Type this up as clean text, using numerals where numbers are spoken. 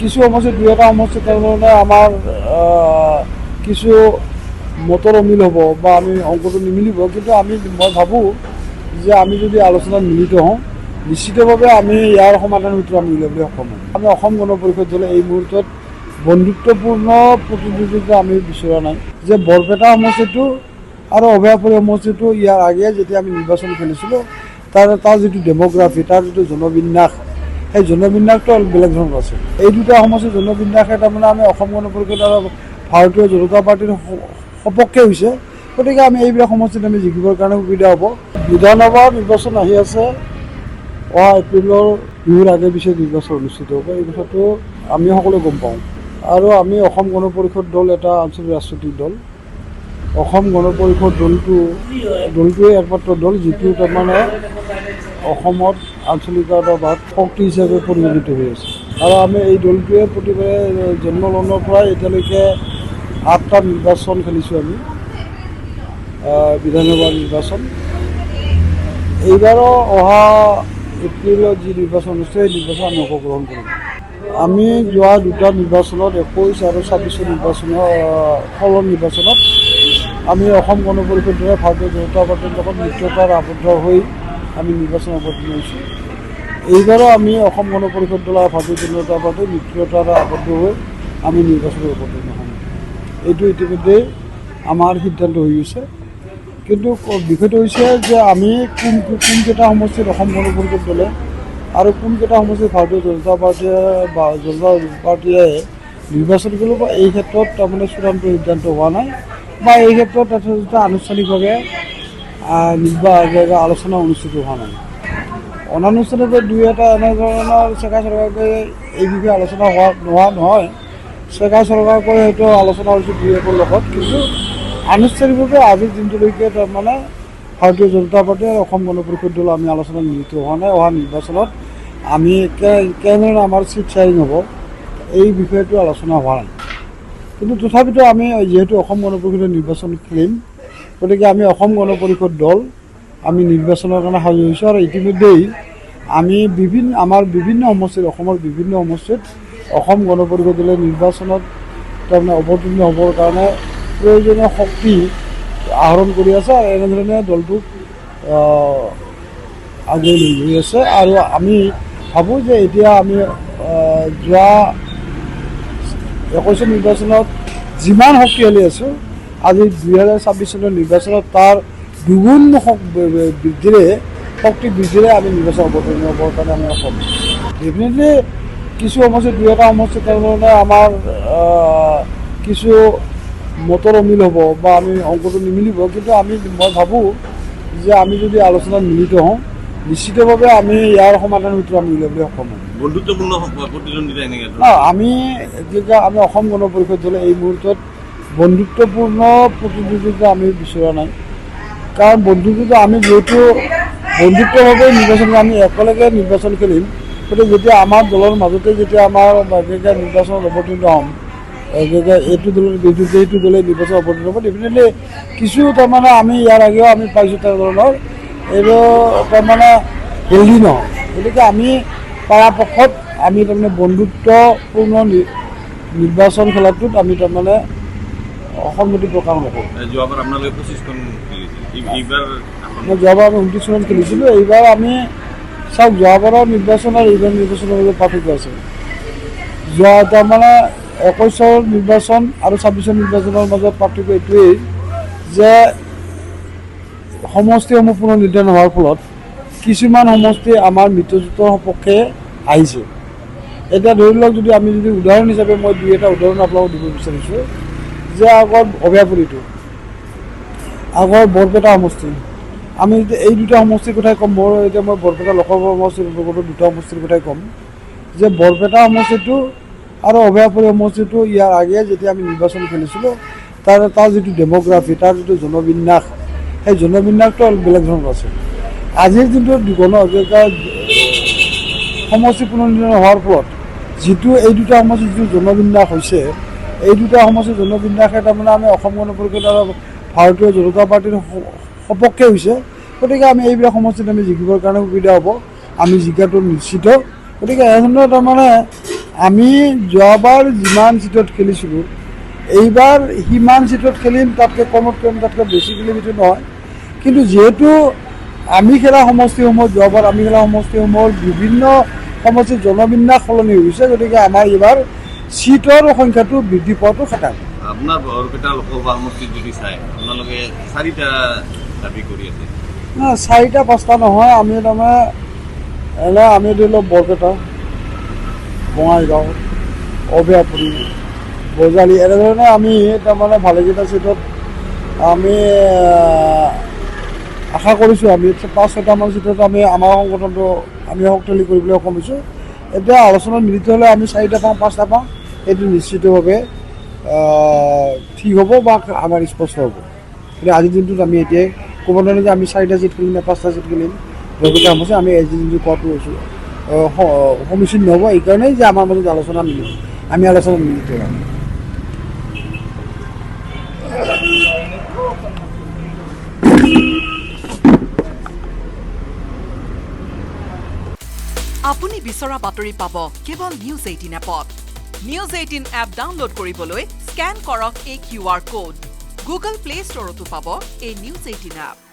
কিছু সমষ্টি দুই এটা সমষ্টিত তাৰমানে আমাৰ কিছু মতৰ অমিল হ'ব বা আমি অংকটো নিমিলিব, কিন্তু মই ভাবোঁ যে আমি যদি আলোচনাত মিলিত হওঁ নিশ্চিতভাৱে আমি ইয়াৰ সমাধান সূত্ৰ আমি উলিয়াবলৈ সক্ষম হ'ম। আমি অসম গণ পৰিষদ দলে এই মুহূৰ্তত বন্ধুত্বপূৰ্ণ প্ৰতিদ্বন্দ্বিতা আমি বিচৰা নাই। যে বৰপেটা সমষ্টিটো আৰু অভয়াপুৰী সমষ্টিটো ইয়াৰ আগে যেতিয়া আমি নিৰ্বাচন খেলিছিলোঁ তাৰ যিটো ডেম'গ্ৰাফি, তাৰ যিটো জনবিন্যাস, সেই জনবিন্যাসটো অলপ বেলেগ ধৰণৰ আছে। এই দুটা সমষ্টিৰ জনবিন্যাসে তাৰমানে আমি অসম গণ পৰিষদ আৰু ভাৰতীয় জনতা পাৰ্টীৰ সপক্ষে হৈছে। গতিকে আমি এইবিলাক সমষ্টিত আমি জিকিবৰ কাৰণে সুবিধা হ'ব। বিধানসভা নিৰ্বাচন আহি আছে, অহা এপ্ৰিলৰ বিহুৰ আগে পিছে নিৰ্বাচন অনুষ্ঠিত হ'ব। এই কথাটো আমি সকলোৱে গম পাওঁ। আৰু আমি অসম গণ পৰিষদ দল এটা আঞ্চলিক ৰাজনৈতিক দল। অসম গণ পৰিষদ দলটোৱে একমাত্ৰ দল যিটো তাৰমানে অসমত আঞ্চলিকতাবাদ শক্তি হিচাপে পৰিগণিত হৈ আছে। আৰু আমি এই দলটোৱে প্ৰতিবাৰে জন্মলগ্নৰ পৰাই এতিয়ালৈকে 8টা নিৰ্বাচন খেলিছোঁ আমি, বিধানসভা নিৰ্বাচন। এইবাৰো অহা এপ্ৰিলত যি নিৰ্বাচন হৈছে সেই নিৰ্বাচন আমি অংশগ্ৰহণ কৰিম। আমি যোৱা দুটা নিৰ্বাচনত 21 আৰু 26 নিৰ্বাচনত আমি অসম গণ পৰিষদ দলে ভাৰতীয় জনতা পাৰ্টীৰ লগত মিত্ৰতাৰ আবদ্ধ হৈ আমি নিৰ্বাচন অৱতীৰ্ণ হৈছোঁ। এইবাৰো আমি অসম গণ পৰিষদ দল আৰু ভাৰতীয় জনতা পাৰ্টীৰ মিত্ৰতাৰ আবদ্ধ হৈ আমি নিৰ্বাচনত অৱতীৰ্ণ হ'ম। এইটো ইতিমধ্যেই আমাৰ সিদ্ধান্ত হৈ গৈছে। কিন্তু বিষয়টো হৈছে যে আমি কোনকেইটা সমষ্টিত অসম গণ পৰিষদ দলে আৰু কোনকেইটা সমষ্টিত ভাৰতীয় জনতা পাৰ্টীয়ে নিৰ্বাচন কৰিব, এই ক্ষেত্ৰত তাৰমানে চূড়ান্ত সিদ্ধান্ত হোৱা নাই বা এই ক্ষেত্ৰত যথেষ্ট আনুষ্ঠানিকভাৱে আলোচনা অনুষ্ঠিত হোৱা নাই। অনানুষ্ঠানিকভাৱে দুই এটা এনেধৰণৰ চেকা চৰকাৰকৈ এই বিষয়ে আলোচনা নোহোৱা নহয়। চেকা চৰকাৰকৈ হয়তো আলোচনা হৈছে দুই একৰ লগত, কিন্তু আনুষ্ঠানিকভাৱে আজিৰ দিনটোলৈকে তাৰমানে ভাৰতীয় জনতা পাৰ্টী আৰু অসম গণ পৰিষদ দল আমি আলোচনাত মিলিত হোৱা নাই। অহা নিৰ্বাচনত আমি কেনেধৰণে আমাৰ চিট শ্বেয়াৰিং হ'ব এই বিষয়টো আলোচনা হোৱা নাই। কিন্তু তথাপিতো আমি যিহেতু অসম গণ পৰিষদৰ নিৰ্বাচন খেলিম, গতিকে আমি অসম গণ পৰিষদ দল আমি নিৰ্বাচনৰ কাৰণে সাজু হৈছোঁ। আৰু ইতিমধ্যেই আমি আমাৰ বিভিন্ন সমষ্টিত, অসমৰ বিভিন্ন সমষ্টিত অসম গণ পৰিষদ দলে নিৰ্বাচনত তাৰমানে অৱতীৰ্ণ হ'বৰ কাৰণে প্ৰয়োজনীয় শক্তি আহৰণ কৰি আছে আৰু এনেধৰণে দলটোক আগুৱাই লৈ গৈ আছে। আৰু আমি ভাবোঁ যে এতিয়া আমি যোৱা 21 নিৰ্বাচনত যিমান শক্তিশালী আছোঁ, আজি 2026 চনৰ নিৰ্বাচনত তাৰ দুগুণ শক্তি বৃদ্ধিৰে আমি নিৰ্বাচন অৱতীৰ্ণ হ'বৰ কাৰণে আমি অসম। ডেফিনেটলি কিছু সমষ্টিত দুই এটা সমষ্টিত তাৰমানে আমাৰ কিছু মতৰ অমিল হ'ব বা আমি অংকটো নিমিলিব, কিন্তু মই ভাবোঁ যে আমি যদি আলোচনাত মিলিত হওঁ নিশ্চিতভাৱে আমি ইয়াৰ সমাধান সূত্ৰ আমি উলিয়াবলৈ সক্ষম হ'ম। বন্ধুত্বপূৰ্ণ প্ৰতিদ্বন্দ্বিতা আমি অসম গণ পৰিষদ দলে এই মুহূৰ্তত বন্ধুত্বপূৰ্ণ প্ৰতিদ্বন্দ্বিতা আমি বিচৰা নাই। কাৰণ আমি যিহেতু বন্ধুত্বভাৱে নিৰ্বাচন আমি একেলগে নিৰ্বাচন খেলিম, গতিকে যেতিয়া আমাৰ দলৰ মাজতে যেতিয়া আমাৰ নিৰ্বাচনত অৱতীৰ্ণ হ'ম, এইটো দলৰ বিৰুদ্ধে এইটো দলে নিৰ্বাচন অৱতীৰ্ণ হ'ব, ডেফিনেটলি কিছু তাৰমানে আমি ইয়াৰ আগেও আমি পাইছোঁ তেনেধৰণৰ এইটো তাৰমানে হেল্ডি নহয়। গতিকে আমি পৰাপক্ষত আমি তাৰমানে বন্ধুত্বপূৰ্ণ নিৰ্বাচন খেলাটোত আমি তাৰমানে সন্মতি প্ৰকাশ নকৰোঁ। যোৱাবাৰ আপোনালোকে 25খন খেলিছিল, যোৱাবাৰ আমি 29খন খেলিছিলোঁ। এইবাৰ আমি চাওক, যোৱাবাৰৰ নিৰ্বাচন আৰু এইবাৰ নিৰ্বাচনৰ মাজত পাৰ্থক্য আছে। তাৰমানে 21 নিৰ্বাচন আৰু 26 নিৰ্বাচনৰ মাজত পাৰ্থক্য এইটোৱেই যে সমষ্টিসমূহ পুনৰ নিৰ্ধাৰণ হোৱাৰ ফলত কিছুমান সমষ্টি আমাৰ মিত্ৰজোঁটৰ সপক্ষে আহিছে। এতিয়া ধৰি লওক, আমি যদি উদাহৰণ হিচাপে মই দুই এটা উদাহৰণ আপোনালোকক দিব বিচাৰিছোঁ যে আগৰ অভয়াপুৰীটো, আগৰ বৰপেটা সমষ্টি, আমি যদি এই দুটা সমষ্টিৰ কথাই ক'ম, মই বৰপেটা লোকসভা সমষ্টিৰ অন্তৰ্গত দুটা সমষ্টিৰ কথাই ক'ম যে বৰপেটা সমষ্টিটো আৰু অভয়াপুৰী সমষ্টিটো ইয়াৰ আগে যেতিয়া আমি নিৰ্বাচন খেলিছিলোঁ তাৰ যিটো ডেম'গ্ৰাফি, তাৰ যিটো জনবিন্যাস, সেই জনবিন্যাসটো অলপ বেলেগ ধৰণৰ আছে। আজিৰ দিনটোত সমষ্টি পুনৰ্নিৰ্ধাৰণ হোৱাৰ ফলত যিটো এই দুটা সমষ্টিৰ যিটো জনবিন্যাস হৈছে, এই দুটা সমষ্টিৰ জনবিন্যাসে তাৰমানে আমি অসম গণ পৰিষদ আৰু ভাৰতীয় জনতা পাৰ্টীৰ সপক্ষে হৈছে। গতিকে আমি এইবিলাক সমষ্টিত আমি জিকিবৰ কাৰণে সুবিধা হ'ব, আমি জিকাটো নিশ্চিত। গতিকে এনেধৰণৰ তাৰমানে আমি যোৱাবাৰ যিমান চিটত খেলিছিলোঁ এইবাৰ সিমান চিটত খেলিম, তাতকৈ কমত খেলিম, তাতকৈ বেছি খেলিম এইটো নহয়। কিন্তু যিহেতু আমি খেলা সমষ্টিসমূহত যোৱাবাৰ আমি খেলা সমষ্টিসমূহৰ বিভিন্ন সমষ্টিৰ জনবিন্যাস সলনি হৈছে, গতিকে আমাৰ এইবাৰ চিটৰ সংখ্যাটো বৃদ্ধি পোৱাটো খাটাং। আপোনাৰ বৰপেটা লোকসভা সমষ্টিত যদি চাই আপোনালোকে 4টা দাবী কৰি আছে। 4টা 5টা নহয়, আমি তাৰমানে আমি ধৰি লওক বৰপেটা, বঙাইগাঁও, অভয়াপুৰী, বজালী এনেধৰণে আমি তাৰমানে ভালেকেইটা চিটত আমি আশা কৰিছোঁ। আমি 5-6টামান চিটত আমি আমাৰ সংগঠনটো আমি শক্তিশালী কৰিবলৈ সক্ষম হৈছোঁ। এতিয়া আলোচনাত মিলিত হ'লে আমি 4টা পাওঁ 5টা পাওঁ, সেইটো নিশ্চিতভাৱে ঠিক হ'ব বা আমাৰ স্পষ্ট হ'ব। কিন্তু আজিৰ দিনটোত আমি এতিয়াই ক'ব নোৱাৰোঁ যে আমি 4টা চিট খেলিম নে 5টা চিট খেলিম। বৰপেটা সমষ্টি আমি আজিৰ দিনটো কোৱাটো হৈছোঁ সমীচীন নহ'ব, এইকাৰণেই যে আমাৰ মাজত আলোচনা মিলিব, আমি আলোচনাত মিলিত হ'ম। আপুনি বিচৰা বাতৰি পাব কেৱল নিউজ 18 এপত। নিউজ 18 এপ ডাউনলোড কৰিবলৈ স্কেন কৰক এই QR কোড। গুগল প্লে ষ্টৰতো পাব এই নিউজ 18 এপ।